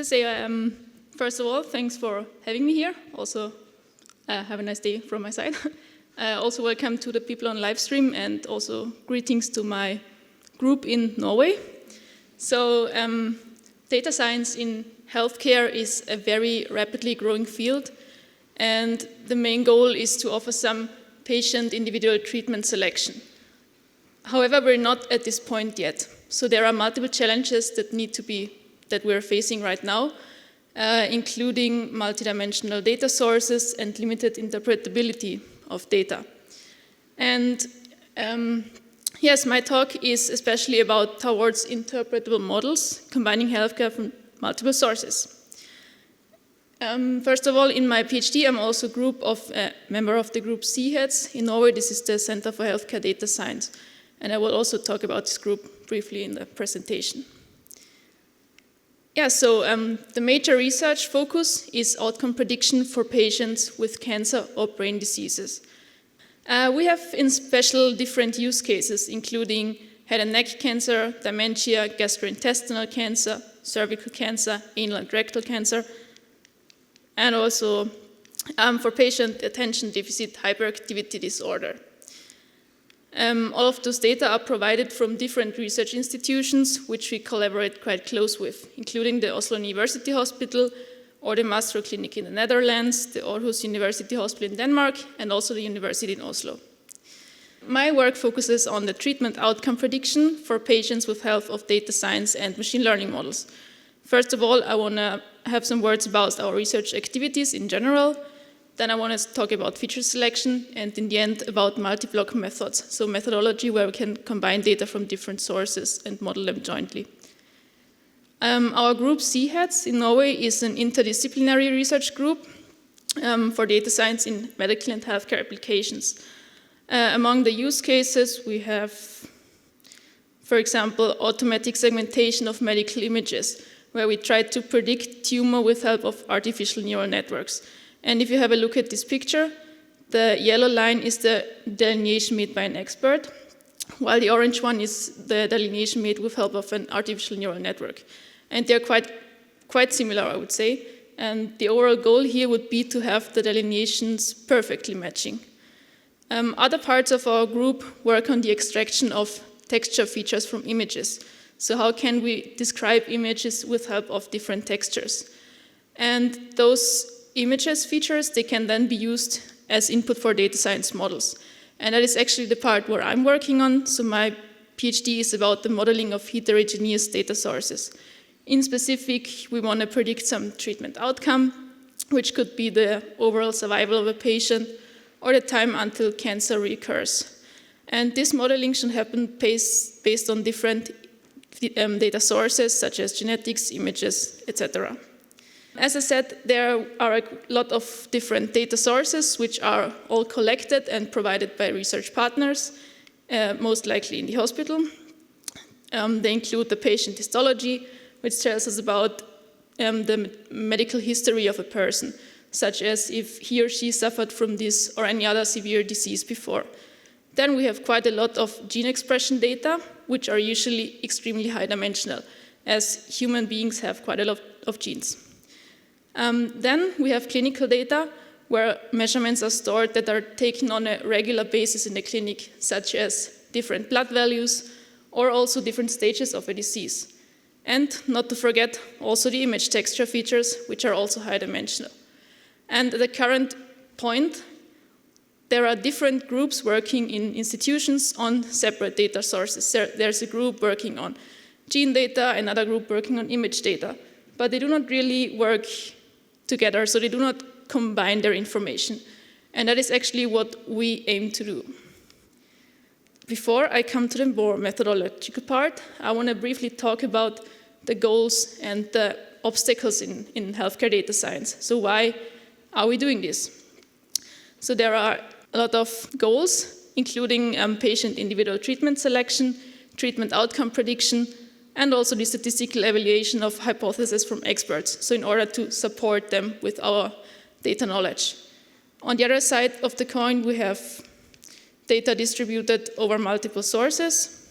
say, first of all, thanks for having me here. Also, have a nice day from my side. Also, welcome to the people on live stream, and also greetings to my group in Norway. So, data science in healthcare is a very rapidly growing field, and the main goal is to offer some patient individual treatment selection. However, we're not at this point yet. So there are multiple challenges that we're facing right now, including multidimensional data sources and limited interpretability of data. And yes, my talk is especially about towards interpretable models, combining healthcare from multiple sources. First of all, in my PhD, I'm also a member of the group CHEDS in Norway. This is the Center for Healthcare Data Science. And I will also talk about this group briefly in the presentation. Yeah, so the major research focus is outcome prediction for patients with cancer or brain diseases. We have in special different use cases, including head and neck cancer, dementia, gastrointestinal cancer, cervical cancer, anal and rectal cancer, and also for patient attention deficit hyperactivity disorder. All of those data are provided from different research institutions, which we collaborate quite close with, including the Oslo University Hospital, or the Mastro Clinic in the Netherlands, the Aarhus University Hospital in Denmark, and also the University in Oslo. My work focuses on the treatment outcome prediction for patients with help of data science and machine learning models. First of all, I want to have some words about our research activities in general. Then I want to talk about feature selection, and in the end about multiblock methods, so methodology where we can combine data from different sources and model them jointly. Our group CHEDS in Norway is an interdisciplinary research group for data science in medical and healthcare applications. Among the use cases, we have, for example, automatic segmentation of medical images, where we try to predict tumor with help of artificial neural networks. And if you have a look at this picture, the yellow line is the delineation made by an expert, while the orange one is the delineation made with help of an artificial neural network. And they're quite similar, I would say. And the overall goal here would be to have the delineations perfectly matching. Other parts of our group work on the extraction of texture features from images. So how can we describe images with help of different textures? And those images features, they can then be used as input for data science models. And that is actually the part where I'm working on. So my PhD is about the modeling of heterogeneous data sources. In specific, we want to predict some treatment outcome, which could be the overall survival of a patient or the time until cancer recurs. And this modeling should happen based on different data sources, such as genetics, images, etc. As I said, there are a lot of different data sources which are all collected and provided by research partners, most likely in the hospital. They include the patient histology, which tells us about the medical history of a person, such as if he or she suffered from this or any other severe disease before. Then we have quite a lot of gene expression data, which are usually extremely high dimensional, as human beings have quite a lot of genes. Then we have clinical data where measurements are stored that are taken on a regular basis in the clinic, such as different blood values or also different stages of a disease. And not to forget also the image texture features, which are also high dimensional. And at the current point, there are different groups working in institutions on separate data sources. There's a group working on gene data, another group working on image data, but they do not really work together, so they do not combine their information. And that is actually what we aim to do. Before I come to the more methodological part, I want to briefly talk about the goals and the obstacles in healthcare data science. So why are we doing this? So there are a lot of goals, including patient individual treatment selection, treatment outcome prediction, and also the statistical evaluation of hypotheses from experts, so in order to support them with our data knowledge. On the other side of the coin, we have data distributed over multiple sources.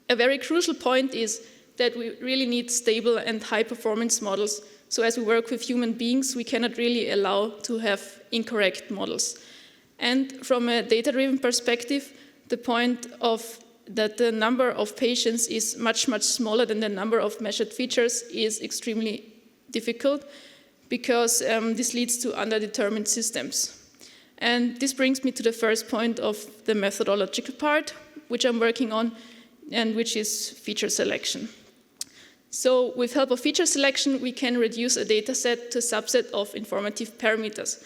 A very crucial point is that we really need stable and high-performance models So as we work with human beings, we cannot really allow to have incorrect models. And from a data-driven perspective, the point of that the number of patients is much, much smaller than the number of measured features is extremely difficult, because this leads to underdetermined systems. And this brings me to the first point of the methodological part, which I'm working on, and which is feature selection. So with help of feature selection, we can reduce a data set to a subset of informative parameters.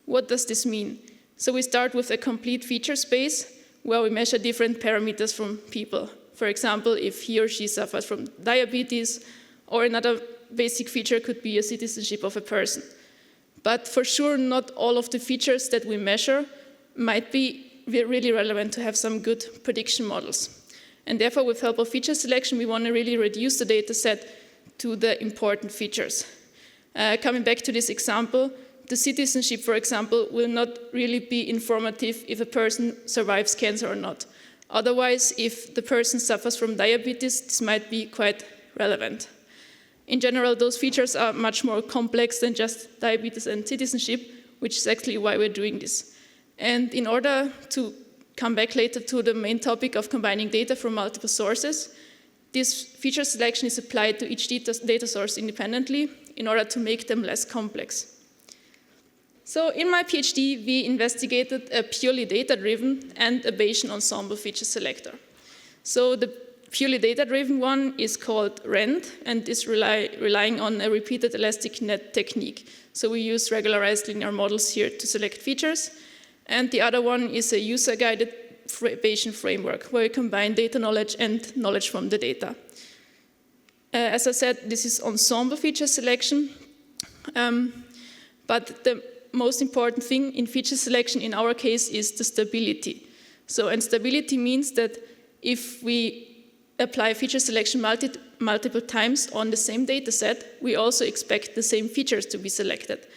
What does this mean? So we start with a complete feature space where we measure different parameters from people. For example, if he or she suffers from diabetes, or another basic feature could be a citizenship of a person. But for sure, not all of the features that we measure might be really relevant to have some good prediction models. And therefore, with help of feature selection, we want to really reduce the data set to the important features. Coming back to this example, the citizenship, for example, will not really be informative if a person survives cancer or not. Otherwise, if the person suffers from diabetes, this might be quite relevant. In general, those features are much more complex than just diabetes and citizenship, which is actually why we're doing this. And in order to come back later to the main topic of combining data from multiple sources, this feature selection is applied to each data source independently in order to make them less complex. So in my PhD, we investigated a purely data-driven and a Bayesian ensemble feature selector. So the purely data-driven one is called REND and is relying on a repeated elastic net technique. So we use regularized linear models here to select features. And the other one is a user-guided Bayesian framework where we combine data knowledge and knowledge from the data. As I said, this is ensemble feature selection. But the most important thing in feature selection in our case is the stability. And stability means that if we apply feature selection multiple times on the same data set, we also expect the same features to be selected.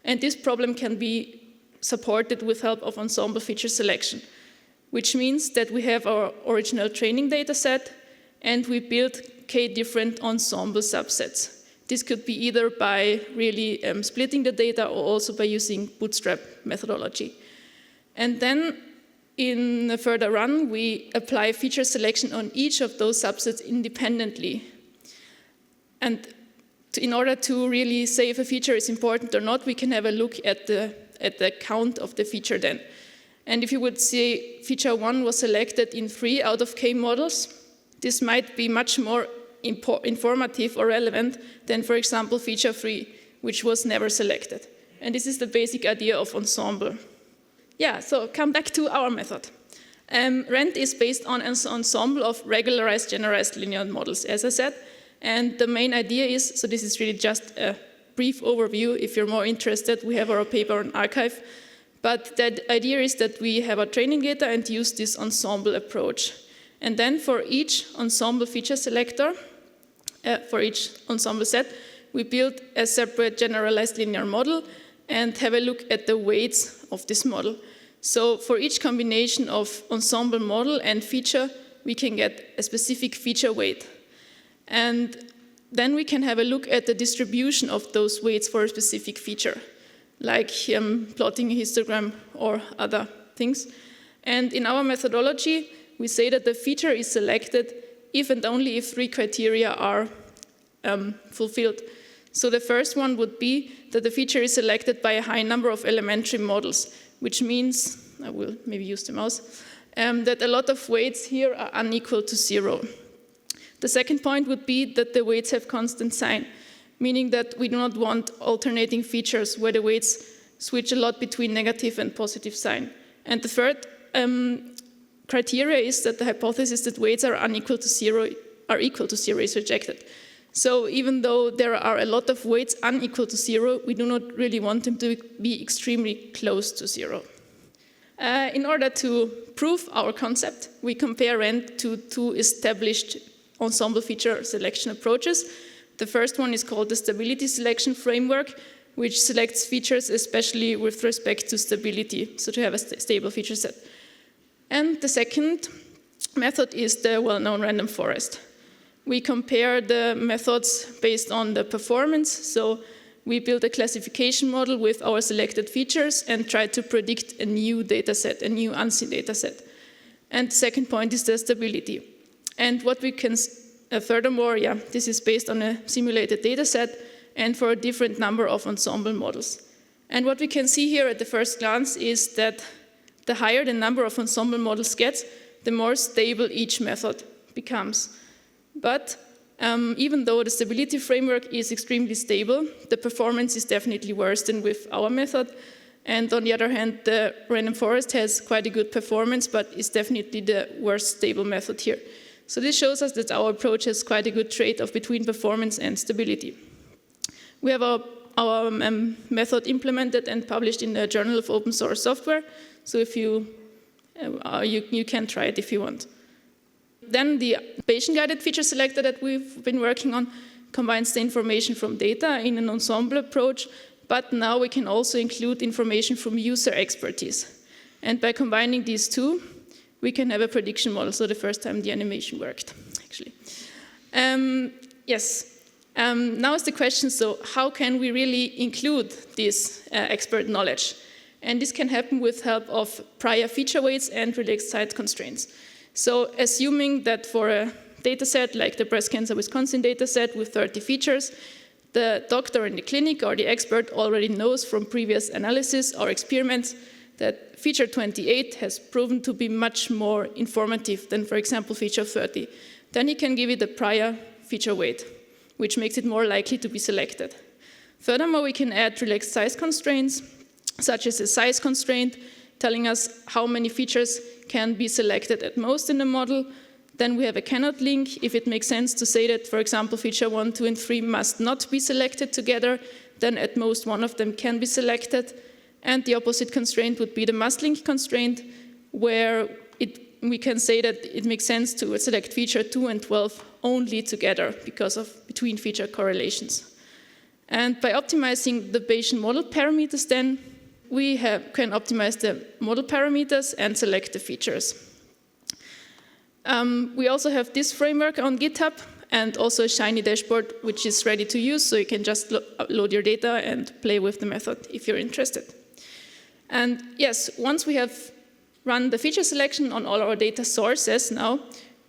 And this problem can be supported with help of ensemble feature selection, which means that we have our original training data set and we build k different ensemble subsets. This could be either by really splitting the data or also by using bootstrap methodology. And then in the further run, we apply feature selection on each of those subsets independently. And in order to really say if a feature is important or not, we can have a look at the count of the feature then. And if you would say feature 1 was selected in 3 out of k models, this might be much more informative or relevant than, for example, feature 3, which was never selected. And this is the basic idea of ensemble. Yeah, so come back to our method. REND is based on an ensemble of regularized generalized linear models, as I said. And the main idea is, so this is really just a brief overview. If you're more interested, we have our paper on archive. But the idea is that we have our training data and use this ensemble approach. And then for each ensemble feature selector, for each ensemble set, we build a separate generalized linear model and have a look at the weights of this model. So for each combination of ensemble model and feature, we can get a specific feature weight. And then we can have a look at the distribution of those weights for a specific feature, like plotting a histogram or other things. And in our methodology, we say that the feature is selected if and only if 3 criteria are fulfilled. So the first one would be that the feature is selected by a high number of elementary models, which means, I will maybe use the mouse, that a lot of weights here are unequal to 0. The second point would be that the weights have constant sign, meaning that we do not want alternating features where the weights switch a lot between negative and positive sign. And the third criteria is that the hypothesis that weights are equal to 0 is rejected. So even though there are a lot of weights unequal to 0, we do not really want them to be extremely close to 0. In order to prove our concept, we compare REND to 2 established ensemble feature selection approaches. The first one is called the stability selection framework, which selects features especially with respect to stability, so to have a stable feature set. And the second method is the well-known random forest, we compare the methods based on the performance. So we build a classification model with our selected features and try to predict a new data set, a new unseen data set. And the second point is the stability. And what we can, furthermore, this is based on a simulated data set and for a different number of ensemble models. And what we can see here at the first glance is that the higher the number of ensemble models gets, the more stable each method becomes. But even though the stability framework is extremely stable, the performance is definitely worse than with our method. And on the other hand, the random forest has quite a good performance, but is definitely the worst stable method here. So this shows us that our approach has quite a good trade-off between performance and stability. We have our method implemented and published in the Journal of Open Source Software. So if you can try it if you want. Then the patient-guided feature selector that we've been working on combines the information from data in an ensemble approach, but now we can also include information from user expertise. And by combining these two, we can have a prediction model. So the first time the animation worked, actually. Now is the question, so how can we really include this expert knowledge? And this can happen with help of prior feature weights and relaxed size constraints. So assuming that for a data set like the breast cancer Wisconsin data set with 30 features, the doctor in the clinic or the expert already knows from previous analysis or experiments that feature 28 has proven to be much more informative than, for example, feature 30. Then he can give it a prior feature weight, which makes it more likely to be selected. Furthermore, we can add relaxed size constraints, such as a size constraint, telling us how many features can be selected at most in the model. Then we have a cannot link. If it makes sense to say that, for example, feature 1, 2, and 3 must not be selected together, then at most one of them can be selected. And the opposite constraint would be the must link constraint, where we can say that it makes sense to select feature 2 and 12 only together because of between feature correlations. And by optimizing the Bayesian model parameters, then we can optimize the model parameters and select the features. We also have this framework on GitHub and also a Shiny dashboard, which is ready to use, so you can just load your data and play with the method if you're interested. And yes, once we have run the feature selection on all our data sources now,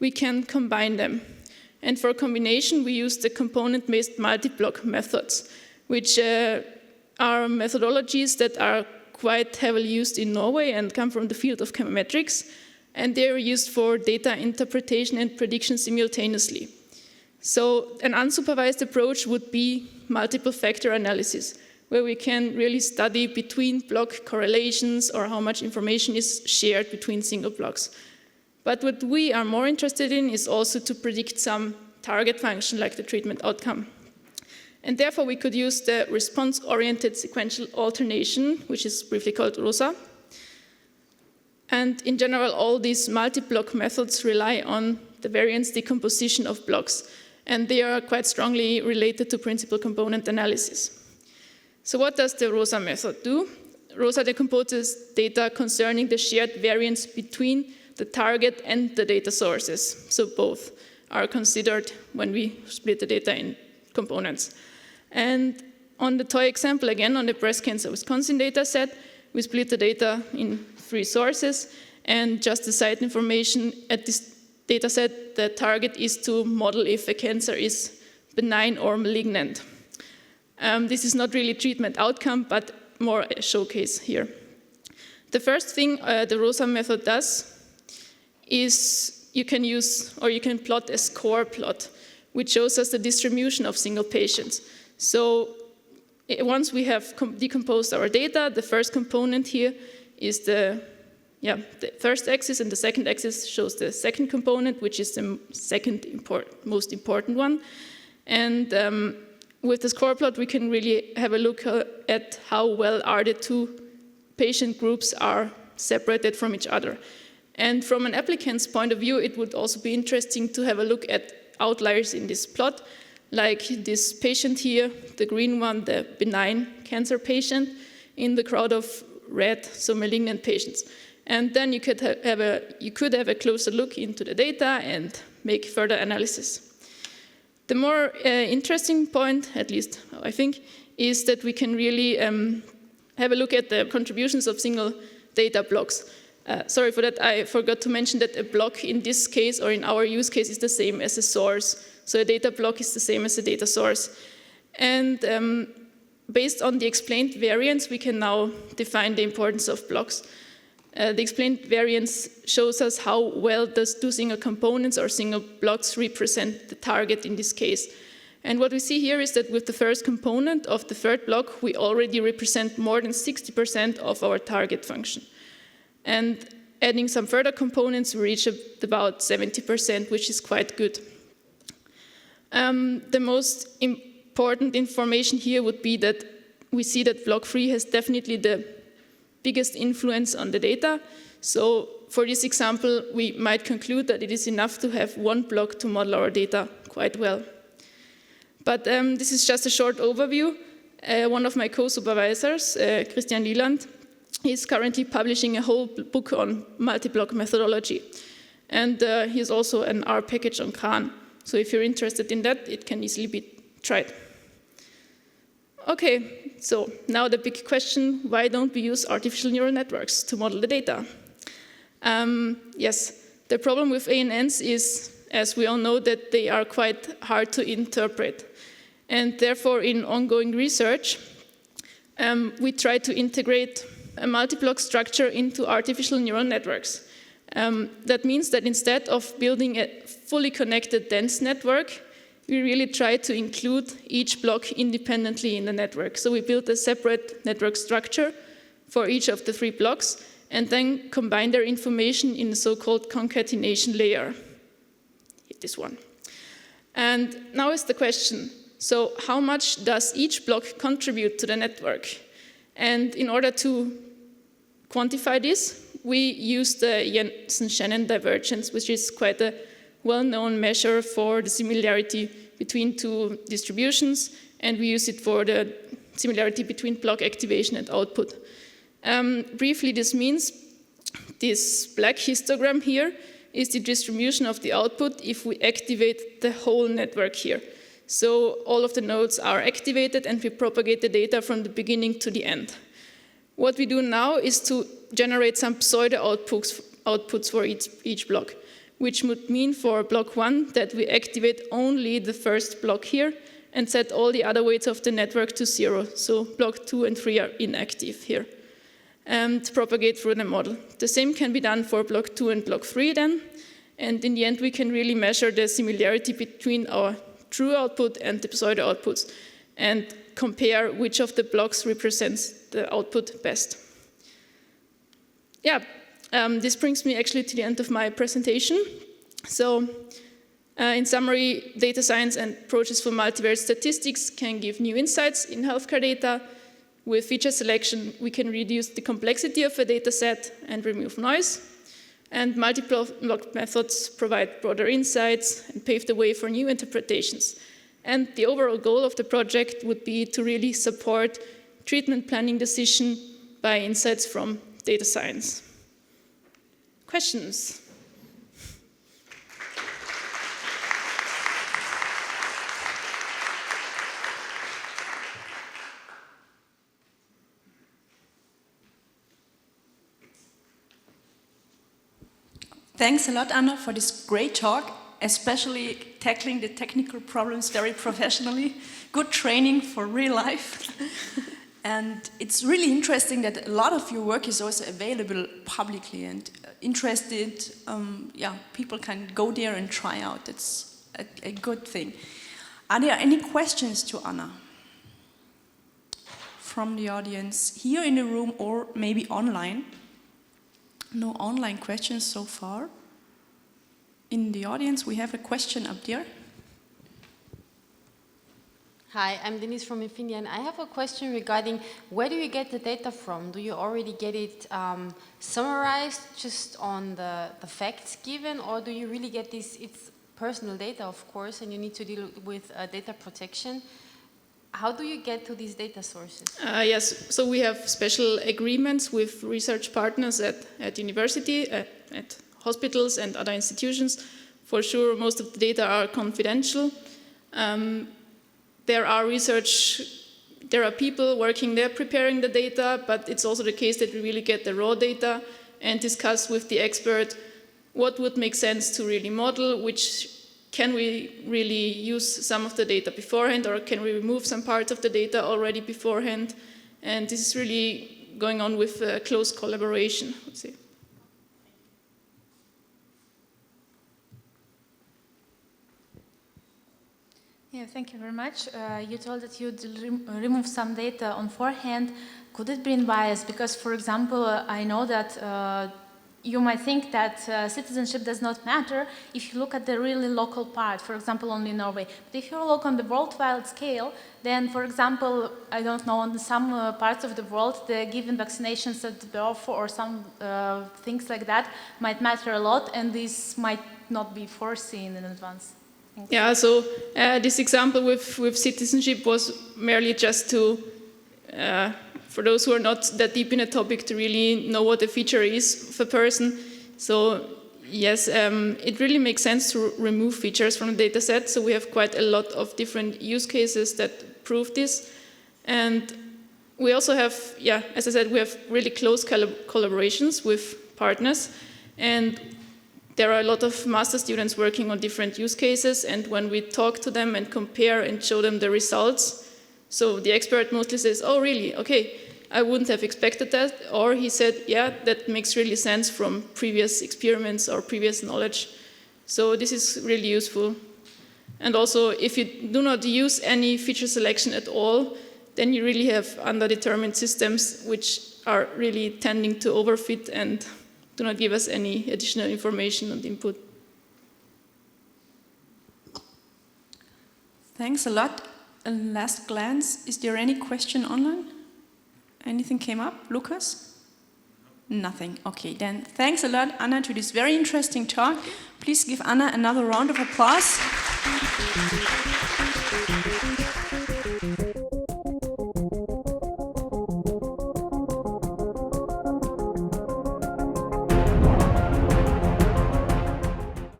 we can combine them. And for combination, we use the component-based multiblock methods, which are methodologies that are quite heavily used in Norway and come from the field of chemometrics, and they're used for data interpretation and prediction simultaneously. So an unsupervised approach would be multiple factor analysis, where we can really study between block correlations or how much information is shared between single blocks. But what we are more interested in is also to predict some target function like the treatment outcome. And therefore, we could use the response-oriented sequential alternation, which is briefly called Rosa. And in general, all these multi-block methods rely on the variance decomposition of blocks, and they are quite strongly related to principal component analysis. So what does the Rosa method do? Rosa decomposes data concerning the shared variance between the target and the data sources. So both are considered when we split the data in components. And on the toy example, again, on the breast cancer Wisconsin data set, we split the data in 3 sources, and just the site information at this data set, the target is to model if a cancer is benign or malignant. This is not really treatment outcome, but more a showcase here. The first thing the Rosa method does is you can plot a score plot, which shows us the distribution of single patients. So once we have decomposed our data, the first component here is the first axis, and the second axis shows the second component, which is the most important one. And with the score plot, we can really have a look at how well are the 2 patient groups are separated from each other. And from an applicant's point of view, it would also be interesting to have a look at outliers in this plot, like this patient here, the green one, the benign cancer patient, in the crowd of red, so malignant patients. And then you could have a closer look into the data and make further analysis. The more interesting point, at least I think, is that we can really have a look at the contributions of single data blocks. Sorry for that, I forgot to mention that a block in this case, or in our use case, is the same as a source. So a data block is the same as a data source. And based on the explained variance, we can now define the importance of blocks. The explained variance shows us how well does two single components or single blocks represent the target in this case. And what we see here is that with the first component of the third block, we already represent more than 60% of our target function. And adding some further components, we reach about 70%, which is quite good. The most important information here would be that we see that block 3 has definitely the biggest influence on the data. So for this example, we might conclude that it is enough to have one block to model our data quite well. But this is just a short overview. One of my co-supervisors, Christian Lieland, is currently publishing a whole book on multiblock methodology. And he has also an R package on CRAN. So if you're interested in that, it can easily be tried. Okay, so now the big question, why don't we use artificial neural networks to model the data? Yes, the problem with ANNs is, as we all know, that they are quite hard to interpret. And therefore, in ongoing research, we try to integrate a multiblock structure into artificial neural networks. That means that instead of building a fully connected dense network, we really try to include each block independently in the network. So we build a separate network structure for each of the 3 blocks and then combine their information in the so-called concatenation layer. Hit this one. And now is the question, so how much does each block contribute to the network? And in order to quantify this, we use the Jensen-Shannon divergence, which is quite a well-known measure for the similarity between 2 distributions, and we use it for the similarity between block activation and output. Briefly, this means this black histogram here is the distribution of the output if we activate the whole network here. So all of the nodes are activated and we propagate the data from the beginning to the end. What we do now is to generate some pseudo outputs for each block, which would mean for block 1 that we activate only the first block here and set all the other weights of the network to 0. So block 2 and 3 are inactive here, to propagate through the model. The same can be done for block 2 and block 3 then, and in the end we can really measure the similarity between our true output and the pseudo outputs and compare which of the blocks represents the output best. Yeah, this brings me actually to the end of my presentation. So in summary, data science and approaches for multivariate statistics can give new insights in healthcare data. With feature selection, we can reduce the complexity of a data set and remove noise. And multiblock methods provide broader insights and pave the way for new interpretations. And the overall goal of the project would be to really support treatment planning decision by insights from data science. Questions? Thanks a lot, Anna, for this great talk, especially tackling the technical problems very professionally. Good training for real life. And it's really interesting that a lot of your work is also available publicly, and interested people can go there and try out. That's a good thing. Are there any questions to Anna from the audience here in the room or maybe online? No online questions so far. In the audience, we have a question up there. Hi, I'm Denise from Infinia, and I have a question regarding where do you get the data from? Do you already get it summarized just on the facts given, or do you really get this, it's personal data, of course, and you need to deal with data protection? How do you get to these data sources? Yes, so we have special agreements with research partners at university, at hospitals and other institutions. For sure, most of the data are confidential. There are people working there preparing the data, but it's also the case that we really get the raw data and discuss with the expert what would make sense to really model, can we really use some of the data beforehand, or can we remove some parts of the data already beforehand? And this is really going on with close collaboration, I would say. Yeah, thank you very much. You told that you'd remove some data on forehand. Could it bring bias? Because, for example, I know that you might think that citizenship does not matter if you look at the really local part, for example, only Norway. But if you look on the worldwide scale, then, for example, I don't know, on some parts of the world, the given vaccinations at birth or some things like that might matter a lot, and this might not be foreseen in advance. Yeah, so this example with citizenship was merely just to, for those who are not that deep in a topic, to really know what a feature is of a person. So yes, it really makes sense to remove features from the data set. So we have quite a lot of different use cases that prove this. And we also have, yeah, as I said, we have really close collaborations with partners. And there are a lot of master students working on different use cases, and when we talk to them and compare and show them the results, so the expert mostly says, oh really, okay, I wouldn't have expected that, or he said, yeah, that makes really sense from previous experiments or previous knowledge. So this is really useful. And also, if you do not use any feature selection at all, then you really have underdetermined systems which are really tending to overfit and do not give us any additional information on the input. Thanks a lot. A last glance, is there any question online? Anything came up? Lucas? Nothing. Okay, then thanks a lot, Anna, to this very interesting talk. Please give Anna another round of applause.